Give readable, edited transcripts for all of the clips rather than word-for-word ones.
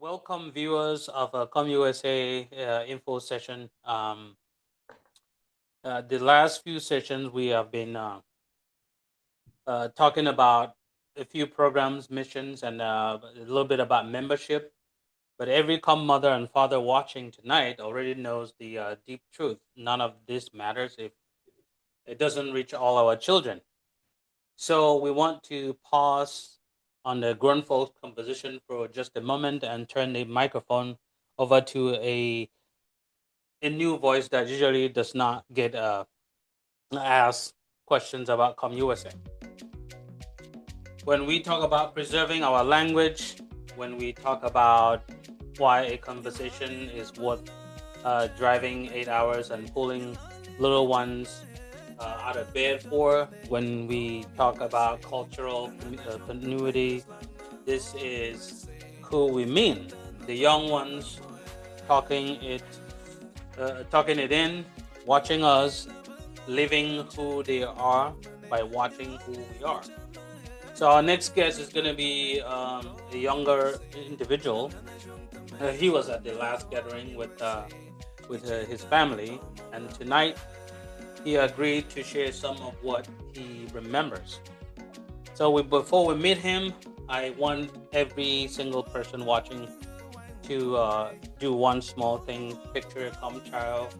Welcome, viewers of Kom USA info session. The last few sessions we have been talking about a few programs, missions, and a little bit about membership. But every Kom mother and father watching tonight already knows the deep truth. None of this matters if it doesn't reach all our children. So we want to pause on the grown folks composition for just a moment and turn the microphone over to a new voice that usually does not get asked questions about Come USA. When we talk about preserving our language, when we talk about why a conversation is worth driving 8 hours and pulling little ones out of bed for, when we talk about cultural continuity, this is who we mean. The young ones talking talking it in, watching us, living who they are by watching who we are. So our next guest is going to be a younger individual. He was at the last gathering with his family, and tonight he agreed to share some of what he remembers. So before we meet him, I want every single person watching to do one small thing. Picture a common child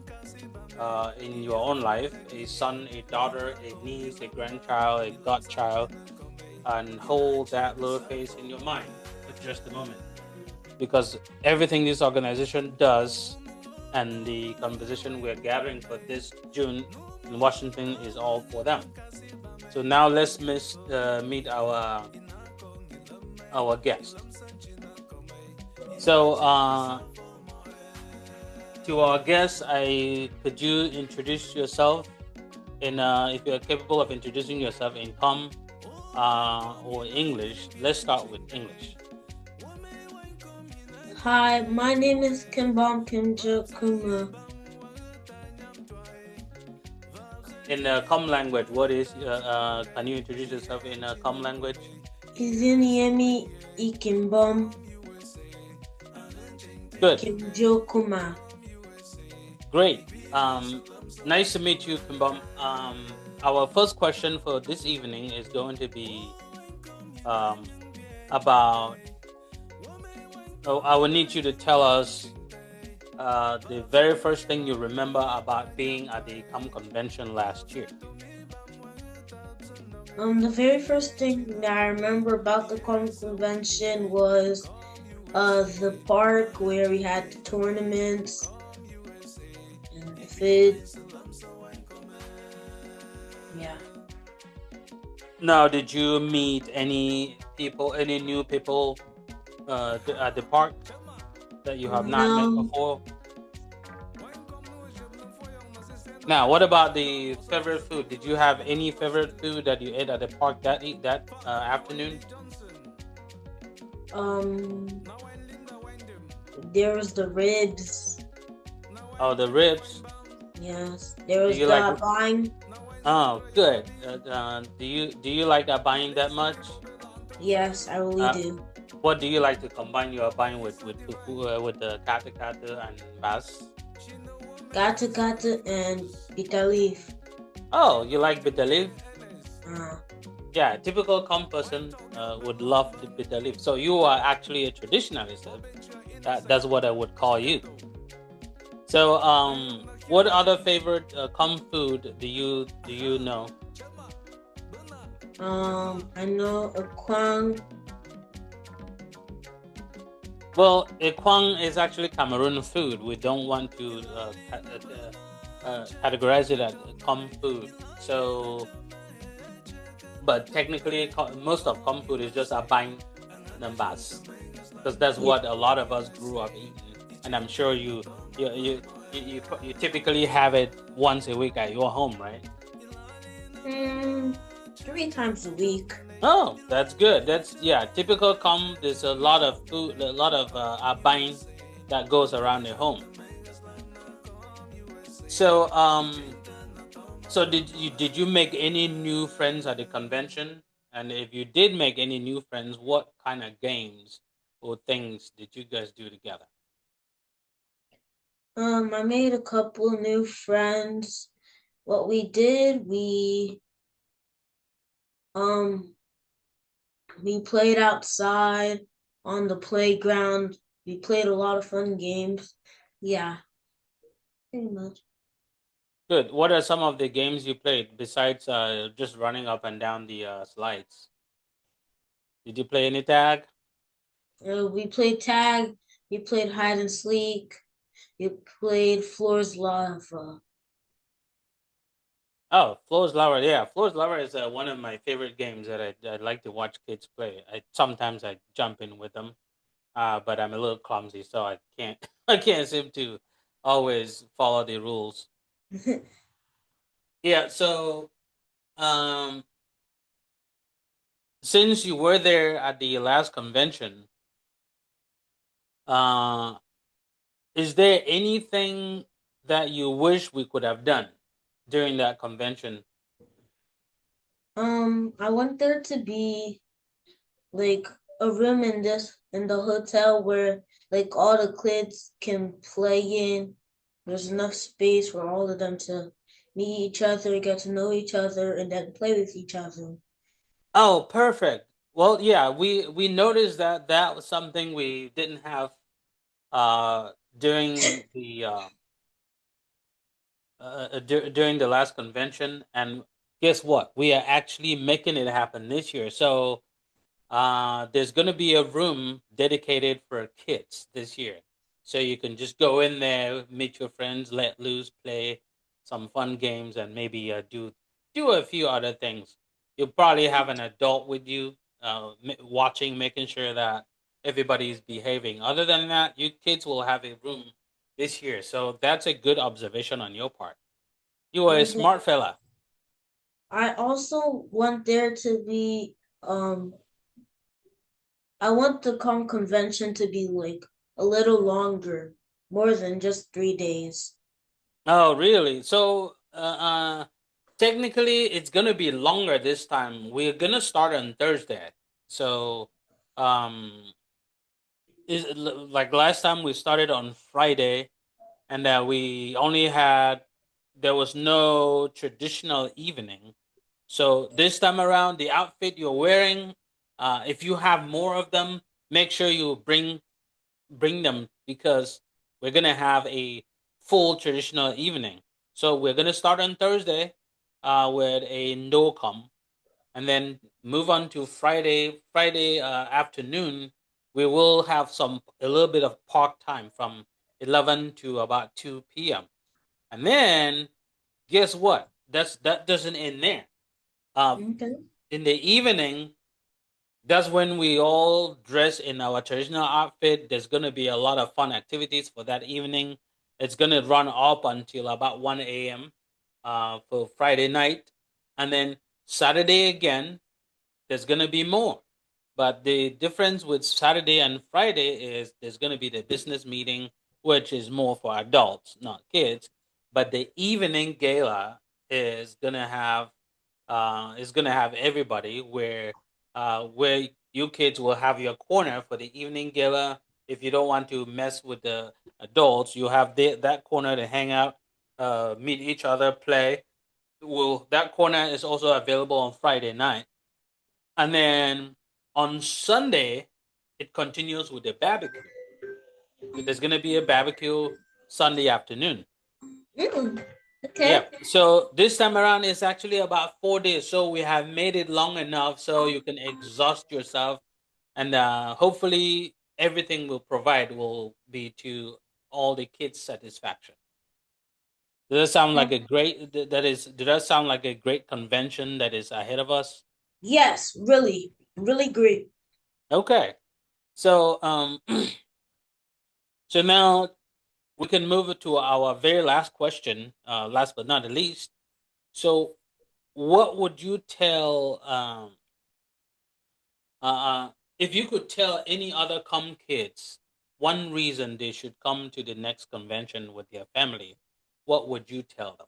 in your own life, a son, a daughter, a niece, a grandchild, a godchild, and hold that little face in your mind for just a moment. Because everything this organization does and the conversation we're gathering for this June in Washington is all for them. So now let's meet our guest. So to our guest, could you introduce yourself in if you're capable of introducing yourself in Kom or English? Let's start with English. Hi, my name is Kimbom Kinjakuma. In Kom language, what is? Can you introduce yourself in Kom language? Iziniemi Ikimbom Good. Kinjakuma. Great. Nice to meet you, Kimbom. Our first question for this evening is going to be about. Oh, I will need you to tell us the very first thing you remember about being at the Kom convention last year. The very first thing that I remember about the convention was the park where we had the tournaments and the food. Yeah. Now, did you meet any new people at the park that you have not met No. before? Now, what about the favorite food? Did you have any favorite food that you ate at the park that afternoon? There was the ribs. Oh, the ribs. Yes. There was you the like? buying. Oh, good. Do you like that buying that much? Yes, I really do. What do you like to combine your buying with fufu, with the kata kata and bas? Gata gata and bitter leaf. Oh, you like bitter leaf? Uh, Yeah, typical Kom person would love the bitter leaf. So you are actually a traditionalist. That's what I would call you. So, what other favorite Kom food do you know? I know a kwang. Well, ekwang is actually Cameroon food. We don't want to categorize it as Kom food. So, but technically, most of Kom food is just abang nambas, because that's what a lot of us grew up eating. And I'm sure you typically have it once a week at your home, right? 3 times a week. Oh, that's good. That's typical Kom. There's a lot of food, a lot of abang that goes around the home. So, so did you make any new friends at the convention? And if you did make any new friends, what kind of games or things did you guys do together? I made a couple new friends. What we did, um we played outside on the playground. We played a lot of fun games. Yeah, pretty much. Good. What are some of the games you played besides just running up and down the slides? Did you play any tag? We played tag. We played hide and seek. We played floors lava. Oh, Flo's Lava. Yeah, Flo's Lava is one of my favorite games that I like to watch kids play. Sometimes I jump in with them, but I'm a little clumsy, so I can't I can't seem to always follow the rules. Yeah. So um, since you were there at the last convention, uh, is there anything that you wish we could have done during that convention? I want there to be like a room in the hotel where like all the kids can play in. There's enough space for all of them to meet each other, get to know each other, and then play with each other. Oh, perfect. Well, yeah, we noticed that that was something we didn't have during the during the last convention, and guess what? We are actually making it happen this year. So there's going to be a room dedicated for kids this year. So you can just go in there, meet your friends, let loose, play some fun games, and maybe do a few other things. You'll probably have an adult with you, watching, making sure that everybody's behaving. Other than that, you kids will have a room this year. So that's a good observation on your part. You are a And then smart fella. I also want there to be I want the convention to be like a little longer, more than just 3 days. Oh, really? So, technically, it's gonna be longer this time. We're gonna start on Thursday. So, um, like last time we started on Friday, and we only had there was no traditional evening. So this time around, the outfit you're wearing, if you have more of them, make sure you bring them because we're gonna have a full traditional evening. So we're gonna start on Thursday with a no come, and then move on to Friday. Friday afternoon, we will have a little bit of park time from 11 to about 2 p.m. And then guess what? That doesn't end there. Uh, Okay. in the evening, that's when we all dress in our traditional outfit. There's going to be a lot of fun activities for that evening. It's going to run up until about 1 a.m. For Friday night. And then Saturday again, there's going to be more. But the difference with Saturday and Friday is there's going to be the business meeting, which is more for adults, not kids. But the evening gala is going to have everybody where you kids will have your corner for the evening gala. If you don't want to mess with the adults, you have that corner to hang out, meet each other, play. Well, that corner is also available on Friday night, and then on Sunday it continues with the barbecue. There's gonna be a barbecue Sunday afternoon. Mm, okay. Yep. So this time around is actually about 4 days. So we have made it long enough so you can exhaust yourself, and hopefully everything we'll provide will be to all the kids' satisfaction. Does that sound like a great? That is. Does that sound like a great convention that is ahead of us? Yes, really, really great. Okay. So so now we can move to our very last question. Last but not the least. So, what would you tell if you could tell any other come kids one reason they should come to the next convention with their family, what would you tell them?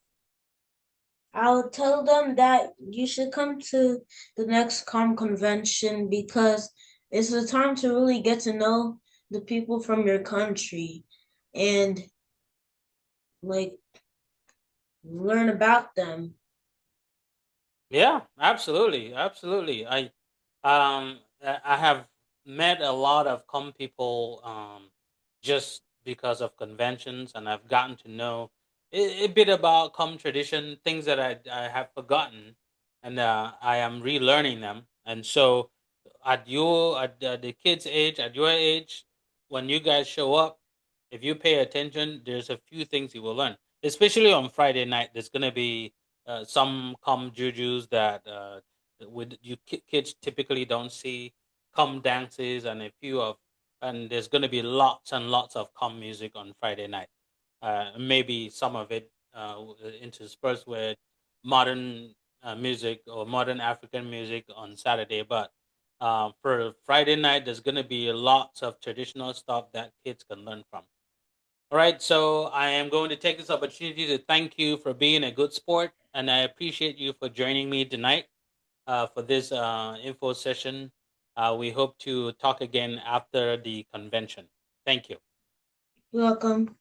I'll tell them that you should come to the next convention because It's a time to really get to know the people from your country and like learn about them. Yeah, absolutely, absolutely. I have met a lot of com people just because of conventions, and I've gotten to know a bit about com tradition, things that I have forgotten, and I am relearning them. And so, at the kids' age, at your age, when you guys show up, if you pay attention, there's a few things you will learn. Especially on Friday night, there's gonna be some come jujus that with kids typically don't see, come dances, and a few of, and there's going to be lots and lots of come music on Friday night. Maybe some of it interspersed with modern music or modern African music on Saturday, but for Friday night, there's going to be lots of traditional stuff that kids can learn from. All right, so I am going to take this opportunity to thank you for being a good sport, and I appreciate you for joining me tonight for this info session. We hope to talk again after the convention. Thank you. You're welcome.